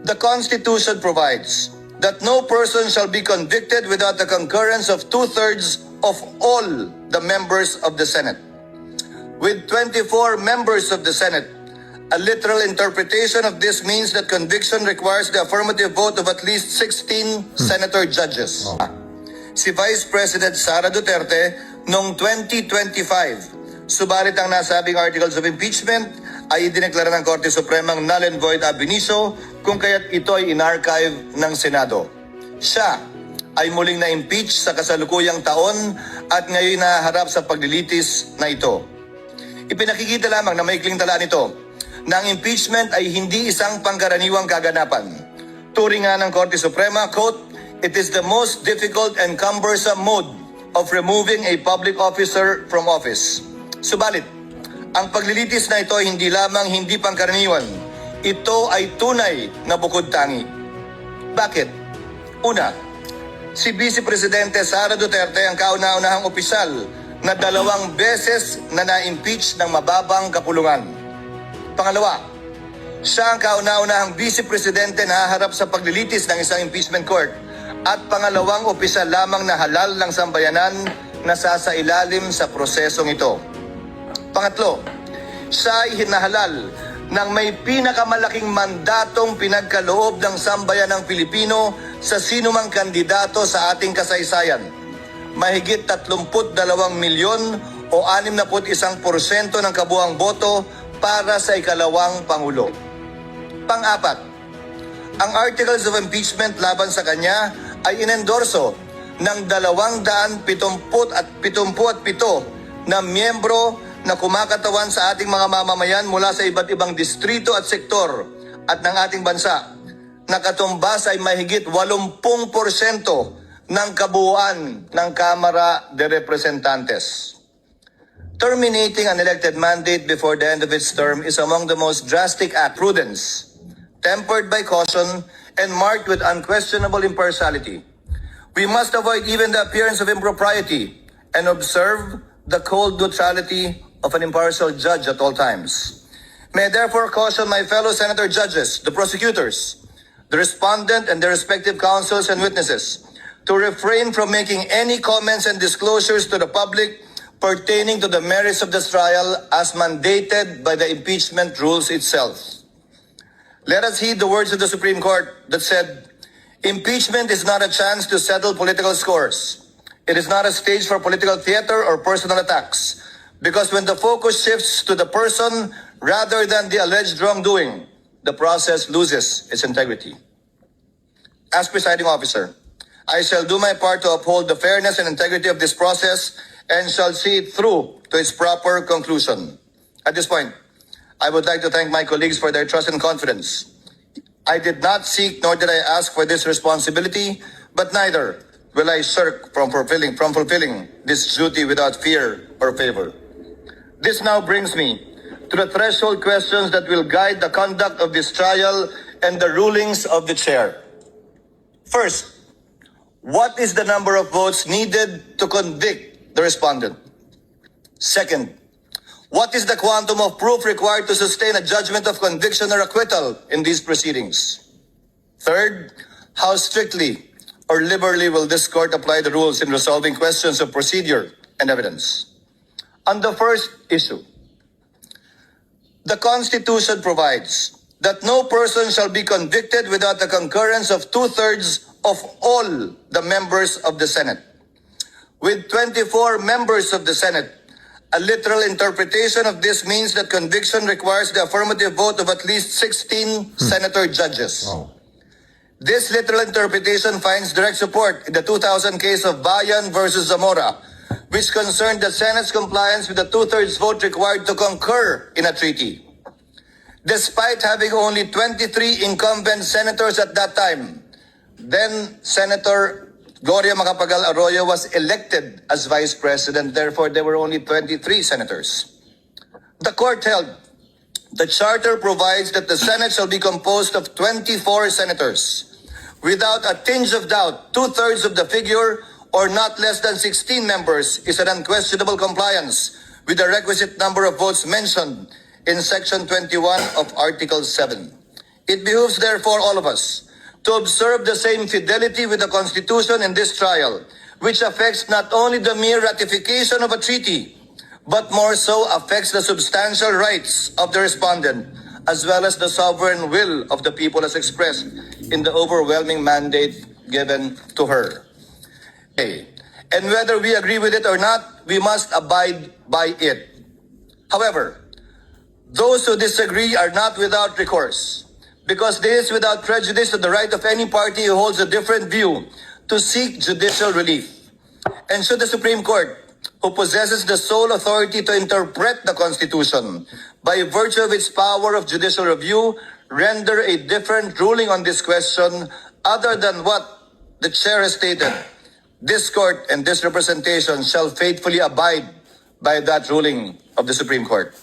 The Constitution provides that no person shall be convicted without the concurrence of 2/3 of all the members of the Senate. With 24 members of the Senate, a literal interpretation of this means that conviction requires the affirmative vote of at least 16 senator judges. Si Vice President Sara Duterte noong 2025, subalit ang nasabing articles of impeachment ay idineklara ng Korte Supremang null and void ab initio kung kaya't ito ay inarchive ng Senado. Siya ay muling na-impeach sa kasalukuyang taon at ngayon naharap sa paglilitis na ito. Ipinakikita lamang na maikling tala nito na ang impeachment ay hindi isang pangkaraniwang kaganapan. Turing nga ng Korte Suprema, quote, "It is the most difficult and cumbersome mode of removing a public officer from office." Subalit, ang paglilitis na ito ay hindi lamang hindi pangkaraniwan. Ito ay tunay na bukod tangi. Bakit? Una, si Vice Presidente Sara Duterte ang kauna-unahang opisyal na 2 beses na na-impeach ng mababang kapulungan. Pangalawa, siya ang kauna-unahang Vice Presidente na haharap sa paglilitis ng isang impeachment court at pangalawang opisyal lamang na halal ng sambayanan na sasailalim sa prosesong ito. Pangatlo, siya ay hinahalal ng may pinakamalaking mandatong pinagkaloob ng sambayan ng Pilipino sa sinumang kandidato sa ating kasaysayan. Mahigit 32 milyon o 61% ng kabuuang boto para sa ikalawang Pangulo. Pang-apat, ang articles of impeachment laban sa kanya ay inendorso ng 277 na miyembro na kumakatawan sa ating mga mamamayan mula sa iba't ibang distrito at sektor at ng ating bansa. Nakatumbas ay mahigit 80% ng kabuuan ng Kamara de Representantes. Terminating an elected mandate before the end of its term is among the most drastic acts of prudence, tempered by caution, and marked with unquestionable impartiality. We must avoid even the appearance of impropriety and observe the cold neutrality of an impartial judge at all times. May I therefore caution my fellow senator judges, the prosecutors, the respondent, and their respective counsels and witnesses to refrain from making any comments and disclosures to the public pertaining to the merits of this trial as mandated by the impeachment rules itself. Let us heed the words of the Supreme Court that said, "Impeachment is not a chance to settle political scores. It is not a stage for political theater or personal attacks, because when the focus shifts to the person rather than the alleged wrongdoing, the process loses its integrity." As presiding officer, I shall do my part to uphold the fairness and integrity of this process and shall see it through to its proper conclusion. At this point, I would like to thank my colleagues for their trust and confidence. I did not seek nor did I ask for this responsibility, but neither will I shirk from fulfilling this duty without fear or favor. This now brings me to the threshold questions that will guide the conduct of this trial and the rulings of the chair. First, what is the number of votes needed to convict the respondent? Second, what is the quantum of proof required to sustain a judgment of conviction or acquittal in these proceedings? Third, how strictly or liberally will this court apply the rules in resolving questions of procedure and evidence? On the first issue, the Constitution provides that no person shall be convicted without the concurrence of 2/3 of all the members of the Senate. With 24 members of the Senate, a literal interpretation of this means that conviction requires the affirmative vote of at least 16 senator judges. Wow. This literal interpretation finds direct support in the 2000 case of Bayan versus Zamora, which concerned the Senate's compliance with the 2/3 vote required to concur in a treaty. Despite having only 23 incumbent senators at that time, then Senator Gloria Macapagal Arroyo was elected as Vice President. Therefore, there were only 23 senators. The court held the charter provides that the Senate shall be composed of 24 senators. Without a tinge of doubt, 2/3 of the figure, or not less than 16 members, is an unquestionable compliance with the requisite number of votes mentioned in Section 21 of Article 7. It behooves therefore all of us to observe the same fidelity with the Constitution in this trial, which affects not only the mere ratification of a treaty, but more so affects the substantial rights of the respondent, as well as the sovereign will of the people as expressed in the overwhelming mandate given to her. Okay. And whether we agree with it or not, we must abide by it. However, those who disagree are not without recourse, because this is without prejudice to the right of any party who holds a different view to seek judicial relief. And should the Supreme Court, who possesses the sole authority to interpret the Constitution by virtue of its power of judicial review, render a different ruling on this question other than what the chair has stated, this court and this representation shall faithfully abide by that ruling of the Supreme Court.